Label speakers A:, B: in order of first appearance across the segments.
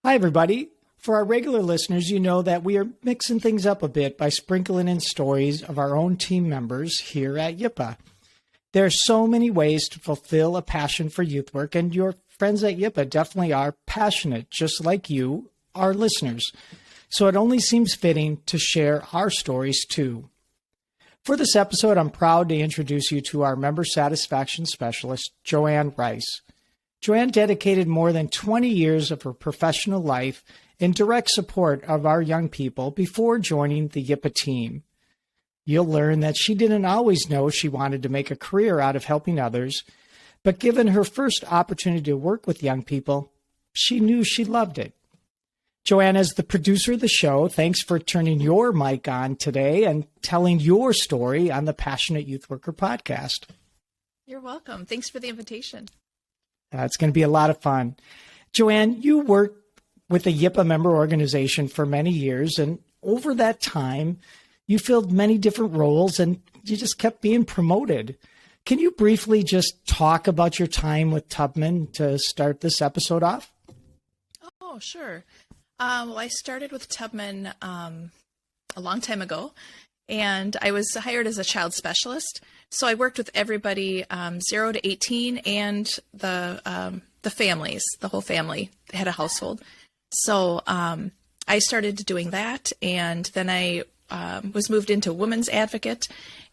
A: Hi, everybody. For our regular listeners, you know that we are mixing things up a bit by sprinkling in stories of our own team members here at YIPA. There are so many ways to fulfill a passion for youth work, and your friends at YIPA definitely are passionate, just like you, our listeners. So it only seems fitting to share our stories too. For this episode, I'm proud to introduce you to our member satisfaction specialist, Joanne Rice. Joanne dedicated more than 20 years of her professional life in direct support of our young people before joining the YIPA team. You'll learn that she didn't always know she wanted to make a career out of helping others, but given her first opportunity to work with young people, she knew she loved it. Joanne, as the producer of the show, thanks for turning your mic on today and telling your story on the Passionate Youth Worker podcast.
B: You're welcome. Thanks for the invitation.
A: It's going to be a lot of fun. Joanne, you worked with a YIPA member organization for many years, and over that time, you filled many different roles and you just kept being promoted. Can you briefly just talk about your time with Tubman to start this episode off?
B: Oh, sure. Well, I started with Tubman a long time ago, and I was hired as a child specialist. So I worked with everybody 0 to 18 and the families, the whole family had a household. So I started doing that, and then I was moved into women's advocate.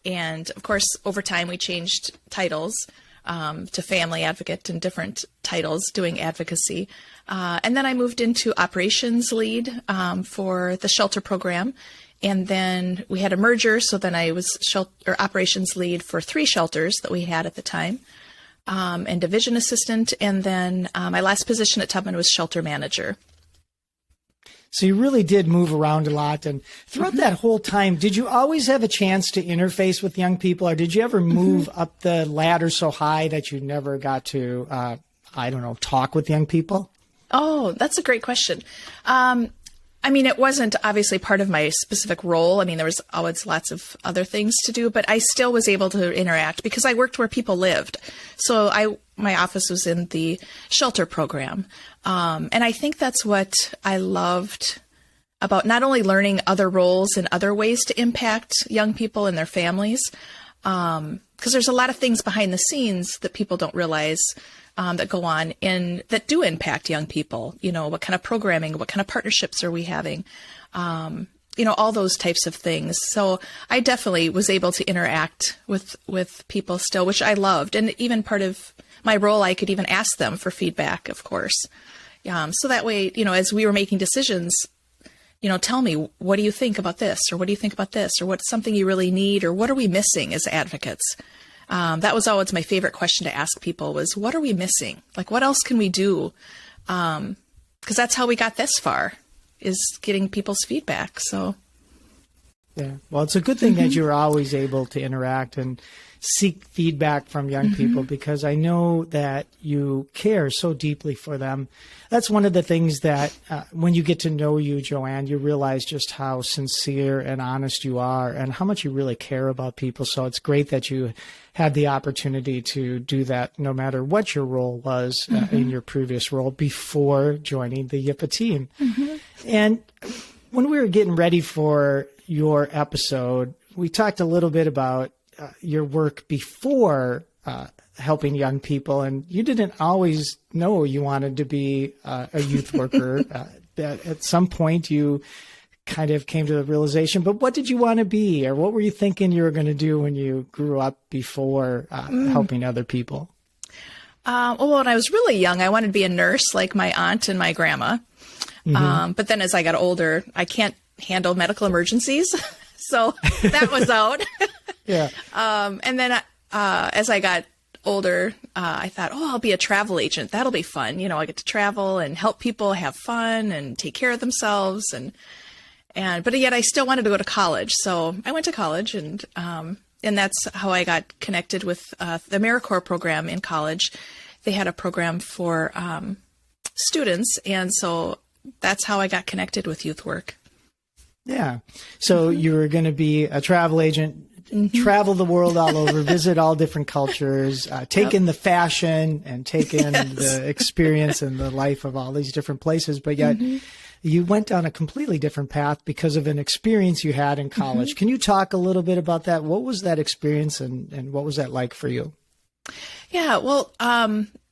B: And of course, over time, we changed titles to family advocate and different titles doing advocacy. And then I moved into operations lead for the shelter program. And then we had a merger, so then I was operations lead for 3 shelters that we had at the time, and division assistant. And then my last position at Tubman was shelter manager.
A: So you really did move around a lot. And throughout that whole time, did you always have a chance to interface with young people, or did you ever move up the ladder so high that you never got to, talk with young people?
B: Oh, that's a great question. I mean, it wasn't obviously part of my specific role. I mean, there was always lots of other things to do, but I still was able to interact because I worked where people lived. So my office was in the shelter program. And I think that's what I loved about not only learning other roles and other ways to impact young people and their families, because there's a lot of things behind the scenes that people don't realize that go on and that do impact young people. You know, what kind of programming, what kind of partnerships are we having? All those types of things. So I definitely was able to interact with people still, which I loved. And even part of my role, I could even ask them for feedback, of course. So that way, as we were making decisions, tell me, what do you think about this? Or what do you think about this? Or what's something you really need? Or what are we missing as advocates? That was always my favorite question to ask people was, what are we missing? Like, what else can we do? Because that's how we got this far, is getting people's feedback. So,
A: yeah, well, it's a good thing that you're always able to interact and seek feedback from young people, because I know that you care so deeply for them. That's one of the things that when you get to know you, Joanne, you realize just how sincere and honest you are and how much you really care about people. So it's great that you had the opportunity to do that no matter what your role was in your previous role before joining the YIPA team. And when we were getting ready for your episode, we talked a little bit about your work before helping young people, and you didn't always know you wanted to be a youth worker. At some point, you kind of came to the realization, but what did you want to be, or what were you thinking you were going to do when you grew up before helping other people?
B: Well, when I was really young, I wanted to be a nurse like my aunt and my grandma. But then as I got older, I can't handle medical emergencies. So that was out.
A: Yeah.
B: And then as I got older, I thought, I'll be a travel agent. That'll be fun. I get to travel and help people have fun and take care of themselves. But yet I still wanted to go to college. So I went to college, and that's how I got connected with the AmeriCorps program in college. They had a program for students. And so that's how I got connected with youth work.
A: Yeah. So you were going to be a travel agent. travel the world all over, visit all different cultures, take in the fashion and take in the experience and the life of all these different places. But yet you went down a completely different path because of an experience you had in college. Can you talk a little bit about that? What was that experience and what was that like for you?
B: Yeah, well,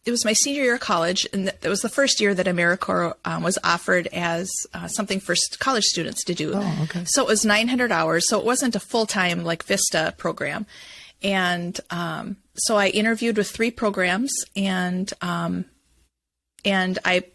B: it was my senior year of college, and it was the first year that AmeriCorps was offered as something for college students to do.
A: Oh, okay.
B: So it was 900 hours, so it wasn't a full-time like Vista program. And so I interviewed with 3 programs, and the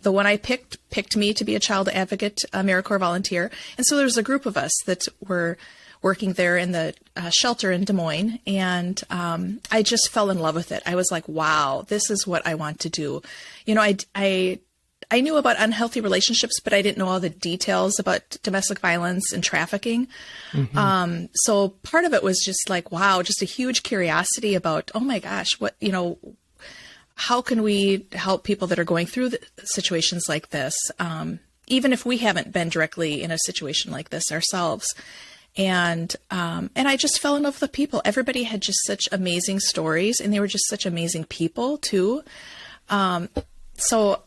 B: one I picked me to be a child advocate AmeriCorps volunteer. And so there was a group of us that were working there in the shelter in Des Moines. And I just fell in love with it. I was like, wow, this is what I want to do. You know, I knew about unhealthy relationships, but I didn't know all the details about domestic violence and trafficking. So part of it was just like, wow, just a huge curiosity about, oh my gosh, what, you know, how can we help people that are going through situations like this, even if we haven't been directly in a situation like this ourselves? And I just fell in love with the people. Everybody had just such amazing stories, and they were just such amazing people too. So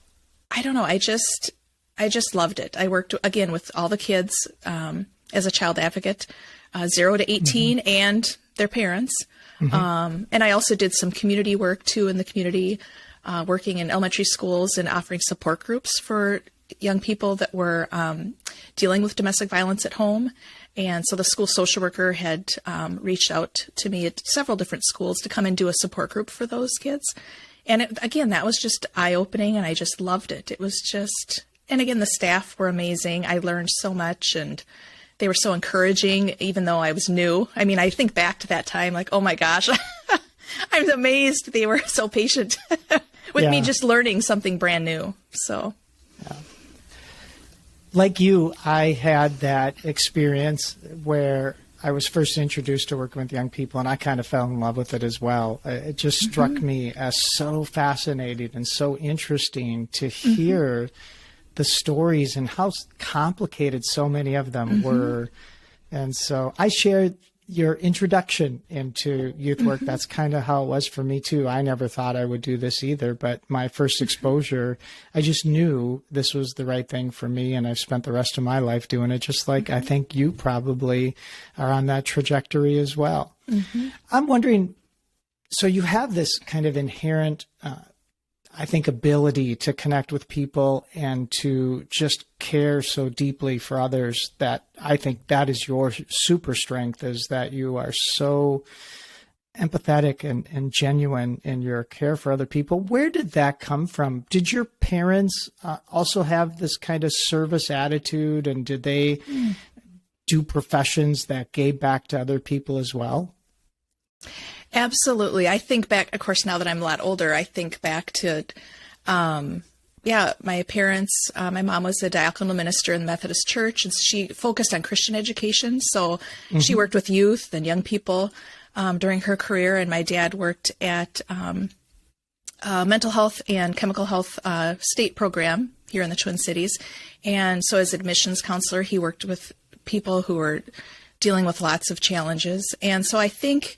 B: I don't know. I just loved it. I worked again with all the kids as a child advocate, 0 to 18, and their parents. And I also did some community work too in the community, working in elementary schools and offering support groups for young people that were dealing with domestic violence at home. And so the school social worker had reached out to me at several different schools to come and do a support group for those kids. And again, that was just eye-opening, and I just loved it. It was just, and again, the staff were amazing. I learned so much, and they were so encouraging, even though I was new. I mean, I think back to that time, like, oh my gosh, I'm amazed they were so patient with me just learning something brand new. So.
A: Yeah. Like you, I had that experience where I was first introduced to working with young people, and I kind of fell in love with it as well. It just struck me as so fascinating and so interesting to hear the stories and how complicated so many of them were. And so I shared your introduction into youth work. That's kind of how it was for me too. I never thought I would do this either, but my first exposure, I just knew this was the right thing for me. And I've spent the rest of my life doing it, just like I think you probably are on that trajectory as well. I'm wondering, so you have this kind of inherent, I think, ability to connect with people and to just care so deeply for others, that I think that is your super strength, is that you are so empathetic and genuine in your care for other people. Where did that come from? Did your parents also have this kind of service attitude, and did they do professions that gave back to other people as well?
B: Absolutely. I think back, of course, now that I'm a lot older, I think back to, my parents, my mom was a diaconal minister in the Methodist Church, and she focused on Christian education. So she worked with youth and young people during her career. And my dad worked at mental health and chemical health state program here in the Twin Cities. And so as admissions counselor, he worked with people who were dealing with lots of challenges. And so I think,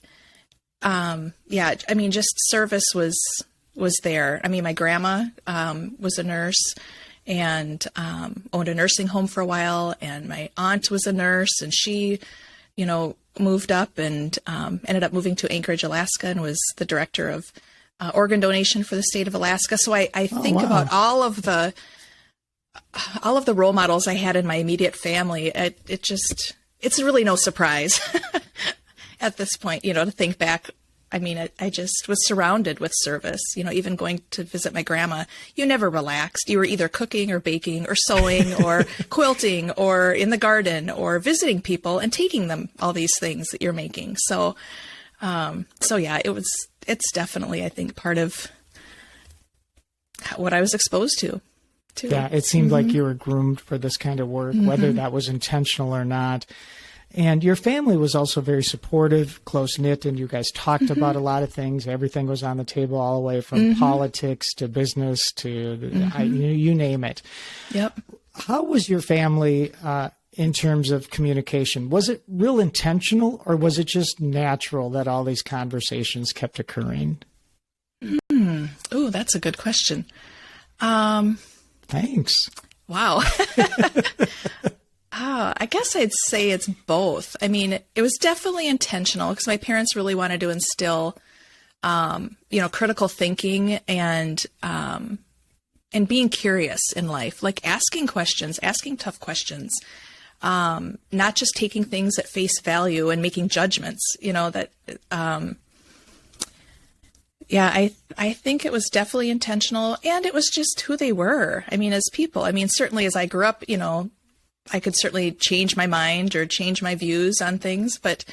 B: just service was there. I mean, my grandma was a nurse and owned a nursing home for a while, and my aunt was a nurse, and she, moved up and ended up moving to Anchorage, Alaska, and was the director of organ donation for the state of Alaska. So I think about all of the role models I had in my immediate family. It's really no surprise at this point, to think back. I mean, I just was surrounded with service, even going to visit my grandma. You never relaxed. You were either cooking or baking or sewing or quilting or in the garden or visiting people and taking them all these things that you're making. So it's definitely, I think, part of what I was exposed to. Too.
A: Yeah, it seemed like you were groomed for this kind of work, whether that was intentional or not. And your family was also very supportive, close-knit, and you guys talked about a lot of things. Everything was on the table, all the way from politics to business to you name it.
B: Yep.
A: How was your family in terms of communication? Was it real intentional, or was it just natural that all these conversations kept occurring?
B: Oh, that's a good question.
A: Thanks.
B: Wow. I guess I'd say it's both. I mean, it was definitely intentional because my parents really wanted to instill, critical thinking and being curious in life, like asking questions, asking tough questions, not just taking things at face value and making judgments, I think it was definitely intentional, and it was just who they were. I mean, as people, I mean, certainly as I grew up, I could certainly change my mind or change my views on things, but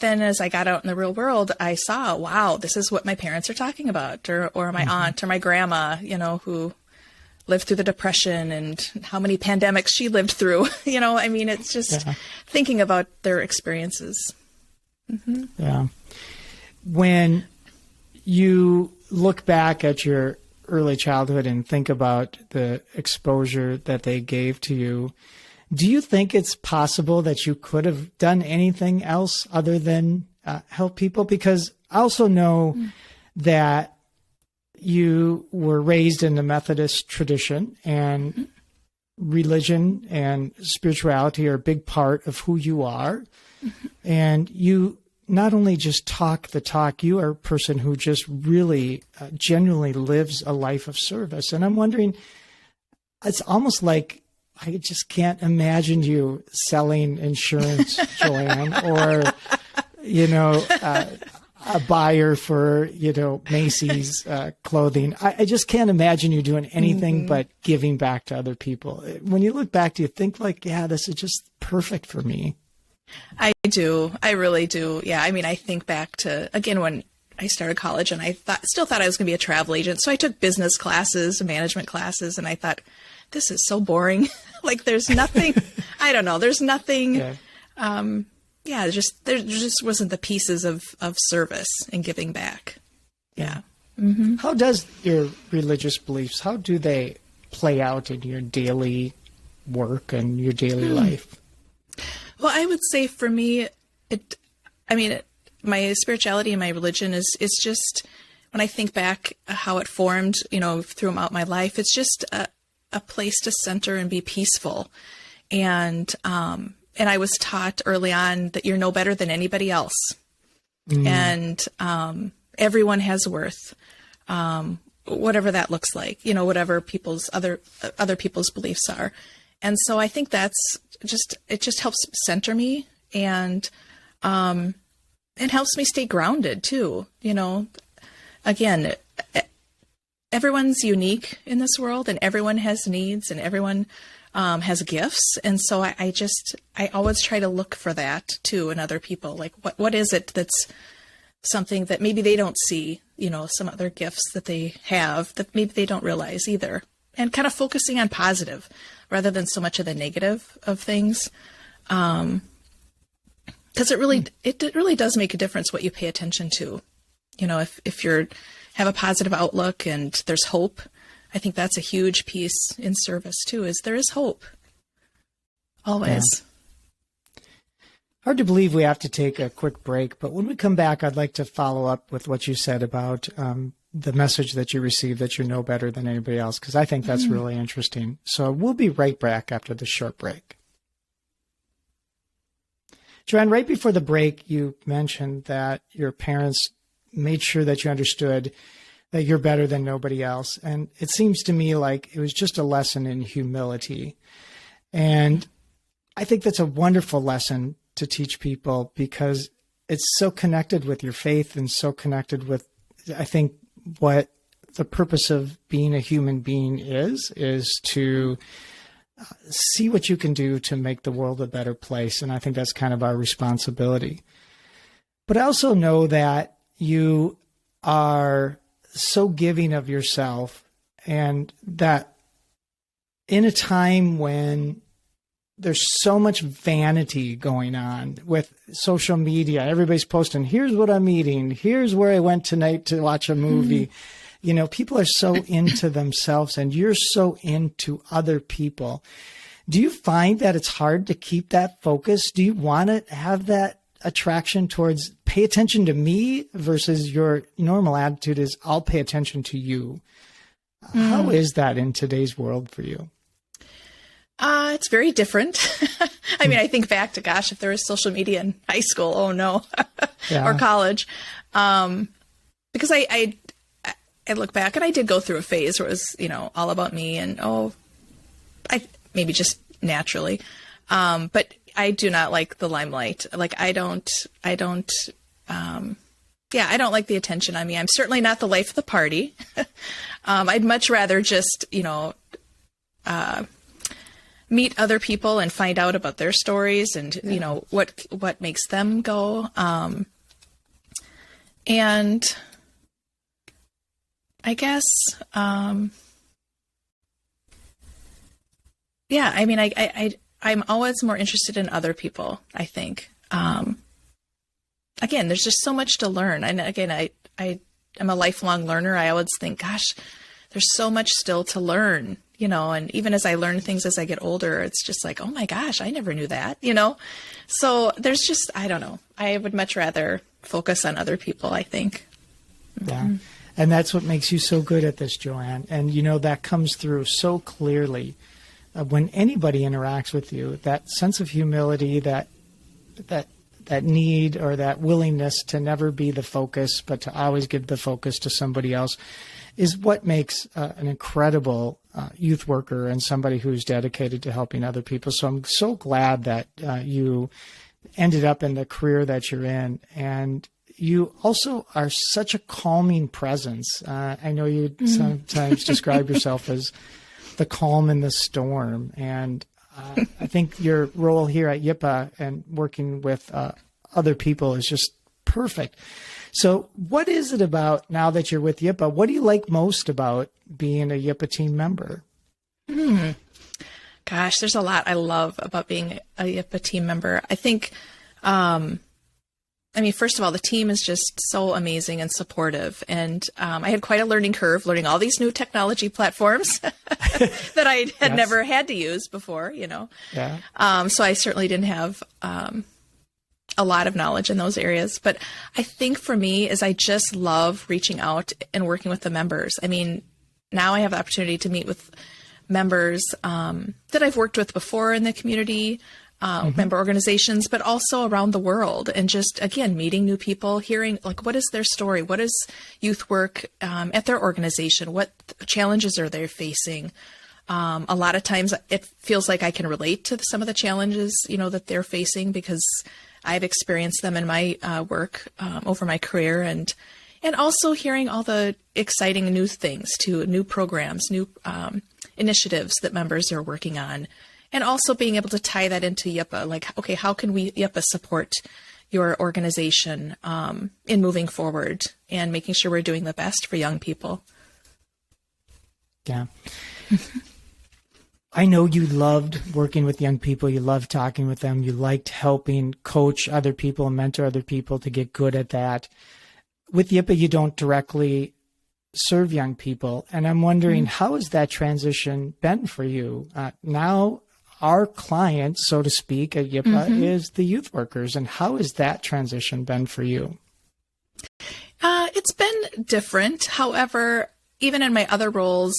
B: then as I got out in the real world, I saw, wow, this is what my parents are talking about, or my aunt or my grandma, who lived through the Depression and how many pandemics she lived through. I mean, it's just thinking about their experiences. Mm-hmm.
A: Yeah. When you look back at your early childhood and think about the exposure that they gave to you, do you think it's possible that you could have done anything else other than help people? Because I also know that you were raised in the Methodist tradition, and religion and spirituality are a big part of who you are. And you not only just talk the talk, you are a person who just really genuinely lives a life of service. And I'm wondering, it's almost like I just can't imagine you selling insurance, Joanne, or, a buyer for, Macy's clothing. I just can't imagine you doing anything but giving back to other people. When you look back, do you think like, yeah, this is just perfect for me?
B: I do. I really do. Yeah. I mean, I think back to, again, when I started college, and I still thought I was going to be a travel agent. So I took business classes, management classes, and I thought, this is so boring. Like there's nothing, I don't know. There's nothing. Yeah. There just wasn't the pieces of service and giving back. Yeah. Mm-hmm.
A: How does your religious beliefs, how do they play out in your daily work and your daily life?
B: Well, I would say for me, my spirituality and my religion is just, when I think back how it formed, throughout my life, it's just a place to center and be peaceful. And I was taught early on that you're no better than anybody else. And everyone has worth, whatever that looks like, whatever people's other people's beliefs are. And so I think it just helps center me, and it helps me stay grounded too. Again, everyone's unique in this world, and everyone has needs, and everyone has gifts. And so I always try to look for that too in other people. Like what is it that's something that maybe they don't see, some other gifts that they have that maybe they don't realize either, and kind of focusing on positive rather than so much of the negative of things. Because it really does make a difference what you pay attention to. If you have a positive outlook and there's hope, I think that's a huge piece in service too, is there is hope. Always.
A: Yeah. Hard to believe we have to take a quick break, but when we come back, I'd like to follow up with what you said about the message that you received that you're no better than anybody else, because I think that's really interesting. So we'll be right back after this short break. Joanne, right before the break, you mentioned that your parents made sure that you understood that you're better than nobody else. And it seems to me like it was just a lesson in humility. And I think that's a wonderful lesson to teach people, because it's so connected with your faith and so connected with, I think, what the purpose of being a human being is to see what you can do to make the world a better place. And I think that's kind of our responsibility. But I also know that you are so giving of yourself, and that in a time when there's so much vanity going on with social media, everybody's posting, here's what I'm eating, here's where I went tonight to watch a movie. People are so into themselves, and you're so into other people. Do you find that it's hard to keep that focus? Do you want to have that attraction towards pay attention to me versus your normal attitude is I'll pay attention to you? How is that in today's world for you?
B: It's very different. I mean, I think back to, gosh, if there was social media in high school, oh no, or college. Because I look back and I did go through a phase where it was, all about me and, I maybe just naturally. But I do not like the limelight. Like, I don't like the attention on me. I'm certainly not the life of the party. I'd much rather just, meet other people and find out about their stories and, what makes them go. And I guess, I mean, I'm always more interested in other people, I think. Again, there's just so much to learn. And again, I'm a lifelong learner. I always think, gosh, there's so much still to learn, and even as I learn things as I get older, it's just like, oh my gosh, I never knew that, So there's just, I don't know. I would much rather focus on other people, I think.
A: Yeah. And that's what makes you so good at this, Joanne. And, that comes through so clearly when anybody interacts with you, that sense of humility, that need or that willingness to never be the focus, but to always give the focus to somebody else is what makes an incredible youth worker and somebody who's dedicated to helping other people. So I'm so glad that you ended up in the career that you're in. And you also are such a calming presence. I know you sometimes describe yourself as the calm in the storm. And I think your role here at YIPA and working with other people is just perfect. So what is it about now that you're with YIPA? What do you like most about being a YIPA team member?
B: Gosh, there's a lot I love about being a YIPA team member. I think, first of all, the team is just so amazing and supportive. And I had quite a learning curve, learning all these new technology platforms that I had never had to use before, Yeah. So I certainly didn't have a lot of knowledge in those areas. But I think for me is I just love reaching out and working with the members. I mean, now I have the opportunity to meet with members that I've worked with before in the community, member organizations, but also around the world. And just, again, meeting new people, hearing, like, what is their story? What is youth work at their organization? What challenges are they facing? A lot of times it feels like I can relate to some of the challenges, that they're facing because I've experienced them in my work over my career, and also hearing all the exciting new things, too, new programs, new initiatives that members are working on, and also being able to tie that into YIPA. Like, okay, how can we YIPA support your organization in moving forward and making sure we're doing the best for young people?
A: Yeah. I know you loved working with young people. You loved talking with them. You liked helping coach other people and mentor other people to get good at that. With YIPA, you don't directly serve young people. And I'm wondering, how has that transition been for you? Now, our client, so to speak, at YIPA is the youth workers. And how has that transition been for you?
B: It's been different. However, even in my other roles,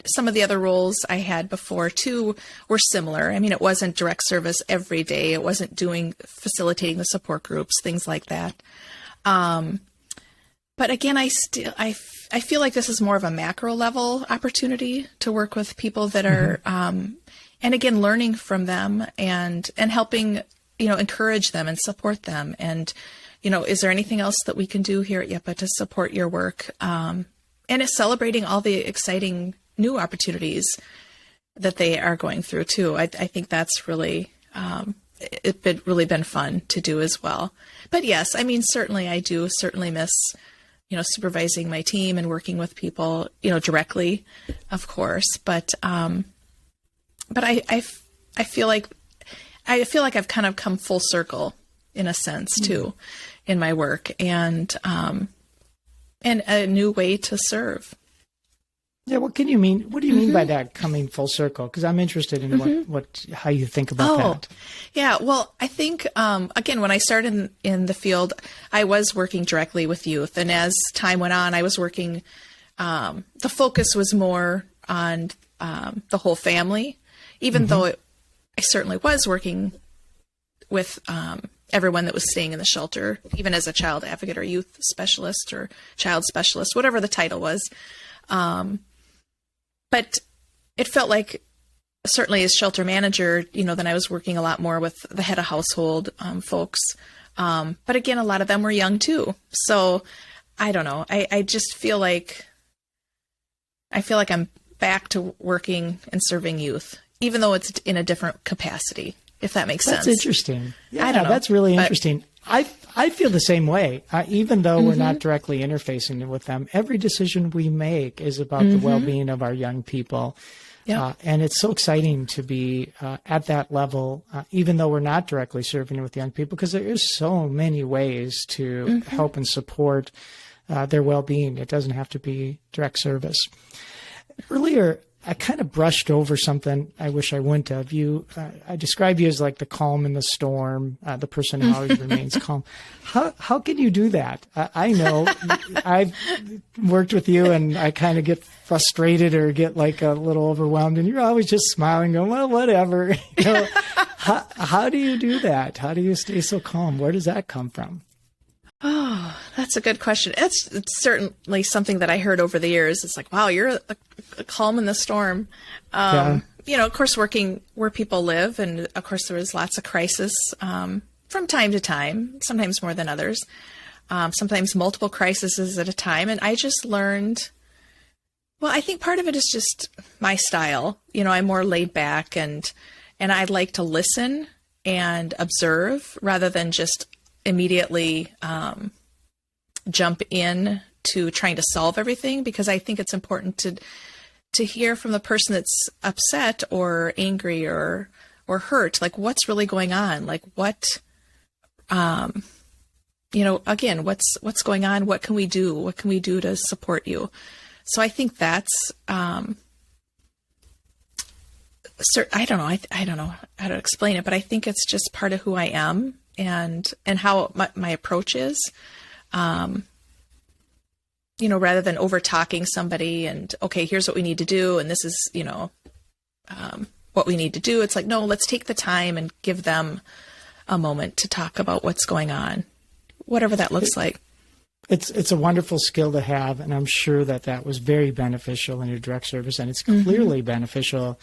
B: some of the other roles I had before too were similar. I mean, it wasn't direct service every day. It wasn't facilitating the support groups, things like that. But again, I feel like this is more of a macro level opportunity to work with people that are, and again, learning from them and helping, encourage them and support them. And, is there anything else that we can do here at YIPA to support your work? And it's celebrating all the exciting new opportunities that they are going through too. I think that's really, it's really been fun to do as well. But yes, I mean, certainly I do miss, supervising my team and working with people, directly, of course. But I feel like I've kind of come full circle in a sense too, in my work and a new way to serve.
A: Yeah, what can you mean? What do you mean by that, coming full circle? Because I'm interested in how you think about that.
B: Yeah. Well, I think, again, when I started in the field, I was working directly with youth. And as time went on, I was working, the focus was more on the whole family, even though I certainly was working with everyone that was staying in the shelter, even as a child advocate or youth specialist or child specialist, whatever the title was. But it felt like, certainly as shelter manager, then I was working a lot more with the head of household folks. But again, a lot of them were young too. So I don't know. I just feel like I'm back to working and serving youth, even though it's in a different capacity, if that makes sense.
A: That's interesting. Yeah,
B: I don't know,
A: that's really interesting. I feel the same way. Even though we're not directly interfacing with them, every decision we make is about the well-being of our young people.
B: Yeah.
A: And it's so exciting to be at that level, even though we're not directly serving with young people, because there is so many ways to help and support their well-being. It doesn't have to be direct service. Earlier, I kind of brushed over something I wish I wouldn't have. I describe you as like the calm in the storm, the person who always remains calm. How can you do that? I know I've worked with you and I kind of get frustrated or get like a little overwhelmed, and you're always just smiling, going, well, whatever. How do you do that? How do you stay so calm? Where does that come from?
B: Oh, that's a good question. It's certainly something that I heard over the years. It's like, wow, you're a calm in the storm. Of course, working where people live. And of course, there was lots of crisis from time to time, sometimes more than others, sometimes multiple crises at a time. And I just learned, well, I think part of it is just my style. I'm more laid back and I like to listen and observe rather than just immediately jump in to trying to solve everything, because I think it's important to hear from the person that's upset or angry or hurt, like what's really going on, like what again, what's going on, what can we do to support you. So I think that's I don't know how to explain it, but I think it's just part of who I am and how my approach is, rather than over talking somebody and, okay, here's what we need to do. And this is, what we need to do. It's like, no, let's take the time and give them a moment to talk about what's going on, whatever that looks like.
A: It's a wonderful skill to have. And I'm sure that was very beneficial in your direct service. And it's clearly beneficial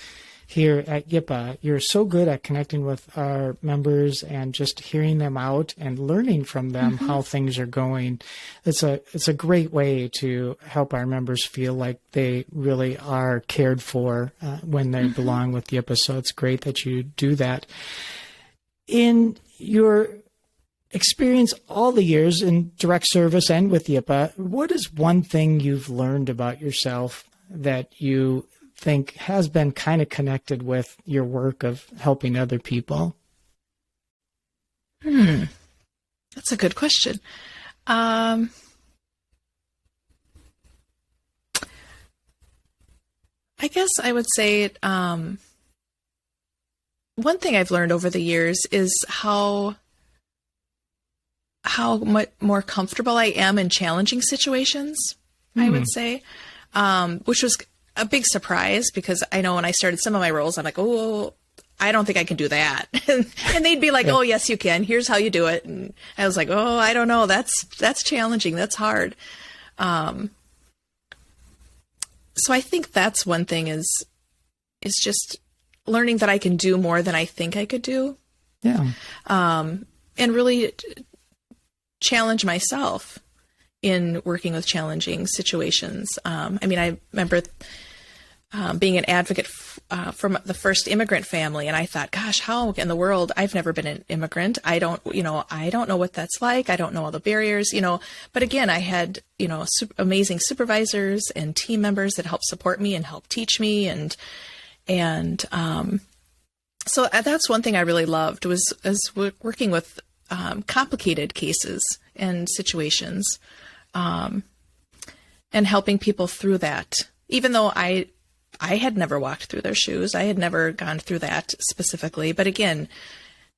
A: here at YIPA. You're so good at connecting with our members and just hearing them out and learning from them how things are going. It's a great way to help our members feel like they really are cared for when they belong with YIPA. So it's great that you do that. In your experience all the years in direct service and with YIPA, what is one thing you've learned about yourself that you think has been kind of connected with your work of helping other people?
B: That's a good question. I guess I would say one thing I've learned over the years is how much more comfortable I am in challenging situations, I would say, which was a big surprise, because I know when I started some of my roles, I'm like, oh, I don't think I can do that. And they'd be like, oh, yes, you can. Here's how you do it. And I was like, oh, I don't know. That's challenging. That's hard. So I think that's one thing is just learning that I can do more than I think I could do.
A: Yeah.
B: And really challenge myself in working with challenging situations. I remember being an advocate from the first immigrant family, and I thought, gosh, how in the world? I've never been an immigrant. I don't know what that's like. I don't know all the barriers, But again, I had amazing supervisors and team members that helped support me and help teach me, and so that's one thing I really loved was working with complicated cases and situations, and helping people through that. even though I had never walked through their shoes. I had never gone through that specifically. But again,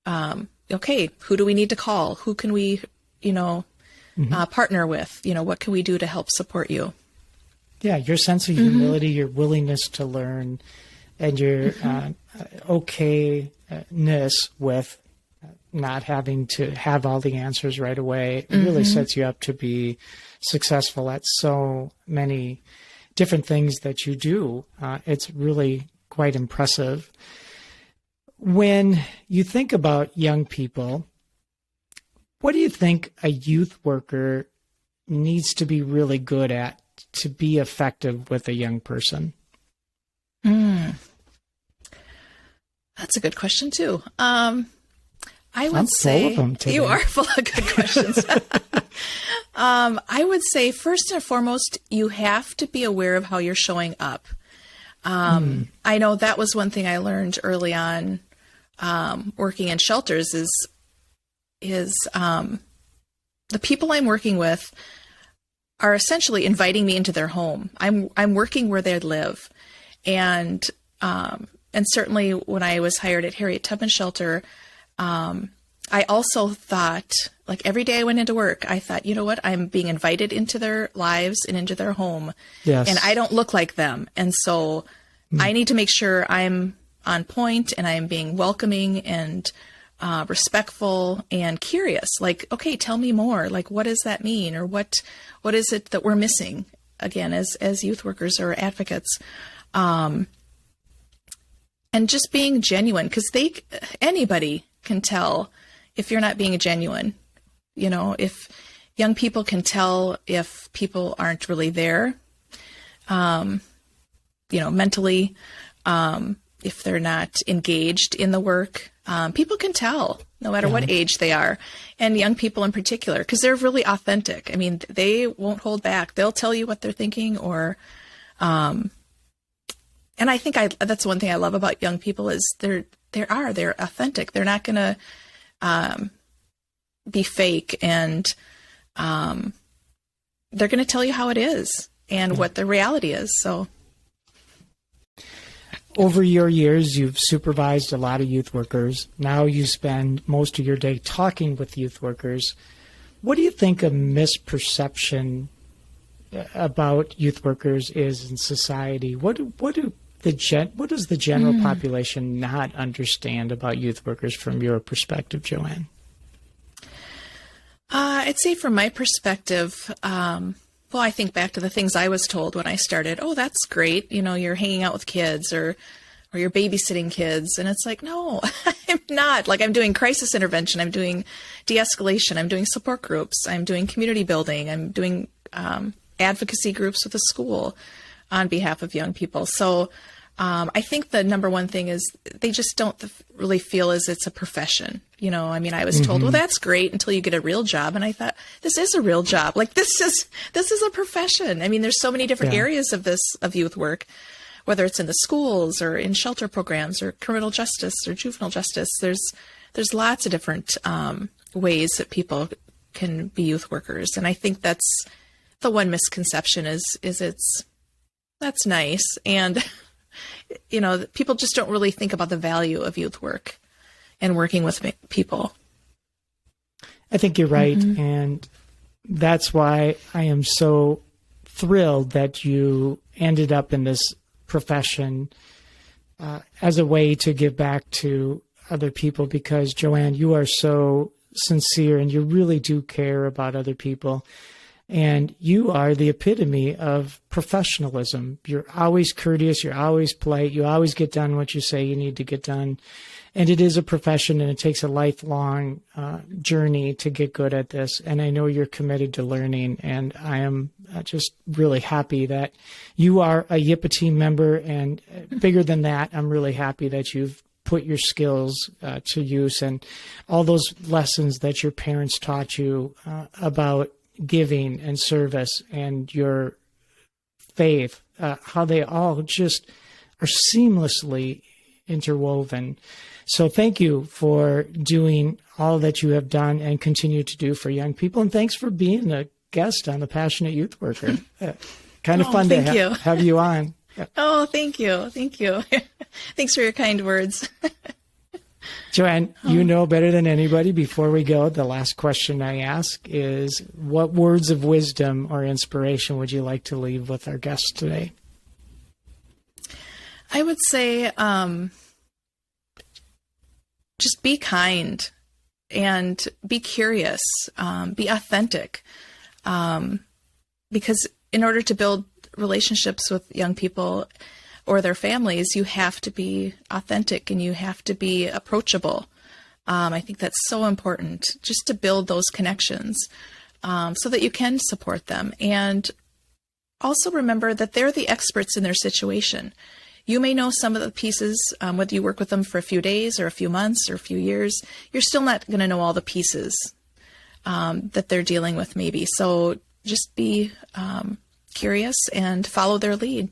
B: okay, who do we need to call? Who can we, partner with? What can we do to help support you?
A: Yeah, your sense of humility, your willingness to learn, and your okayness with not having to have all the answers right away really sets you up to be successful at so many different things that you do. It's really quite impressive. When you think about young people, what do you think a youth worker needs to be really good at to be effective with a young person?
B: That's a good question too. I would
A: I'm
B: say
A: full of them today.
B: You are full of good questions. I would say first and foremost, you have to be aware of how you're showing up. I know that was one thing I learned early on, working in shelters is the people I'm working with are essentially inviting me into their home. I'm working where they live. And certainly when I was hired at Harriet Tubman Shelter, I also thought, like every day I went into work, I thought, you know what, I'm being invited into their lives and into their home.
A: Yes.
B: And I don't look like them. And so I need to make sure I'm on point and I'm being welcoming and respectful and curious. Like, okay, tell me more. Like, what does that mean? Or what is it that we're missing? Again, as youth workers or advocates. And just being genuine, because anybody can tell if you're not being genuine. If young people can tell if people aren't really there, mentally, if they're not engaged in the work, people can tell no matter what age they are, and young people in particular, because they're really authentic. I mean, they won't hold back. They'll tell you what they're thinking and I think that's one thing I love about young people is they're authentic. They're not going to be fake, and they're going to tell you how it is and what the reality is. So
A: over your years, you've supervised a lot of youth workers. Now you spend most of your day talking with youth workers. What do you think a misperception about youth workers is in society? What does the general population not understand about youth workers from your perspective, Joanne?
B: I'd say from my perspective, I think back to the things I was told when I started. Oh, that's great. You're hanging out with kids or you're babysitting kids. And it's like, no, I'm not. Like, I'm doing crisis intervention. I'm doing de-escalation. I'm doing support groups. I'm doing community building. I'm doing advocacy groups with the school on behalf of young people. So I think the number one thing is they just don't really feel as it's a profession. I was told, well, that's great until you get a real job. And I thought, this is a real job. Like, this is a profession. I mean, there's so many different areas of youth work, whether it's in the schools or in shelter programs or criminal justice or juvenile justice. There's lots of different ways that people can be youth workers. And I think that's the one misconception is that's nice. And, people just don't really think about the value of youth work and working with people.
A: I think you're right. And that's why I am so thrilled that you ended up in this profession as a way to give back to other people, because Joanne, you are so sincere and you really do care about other people. And you are the epitome of professionalism. You're always courteous. You're always polite. You always get done what you say you need to get done. And it is a profession, and it takes a lifelong journey to get good at this. And I know you're committed to learning. And I am just really happy that you are a YIPA team member. And bigger than that, I'm really happy that you've put your skills to use, and all those lessons that your parents taught you about giving and service and your faith, how they all just are seamlessly interwoven. So thank you for doing all that you have done and continue to do for young people. And thanks for being a guest on The Passionate Youth Worker. kind of fun to
B: thank you.
A: have you on.
B: Oh, thank you. Thank you. Thanks for your kind words.
A: Joanne, you know better than anybody. Before we go, the last question I ask is, what words of wisdom or inspiration would you like to leave with our guests today?
B: I would say just be kind and be curious, be authentic, because in order to build relationships with young people or their families, you have to be authentic and you have to be approachable. I think that's so important, just to build those connections so that you can support them. And also remember that they're the experts in their situation. You may know some of the pieces, whether you work with them for a few days or a few months or a few years, you're still not going to know all the pieces that they're dealing with maybe. So just be curious and follow their lead.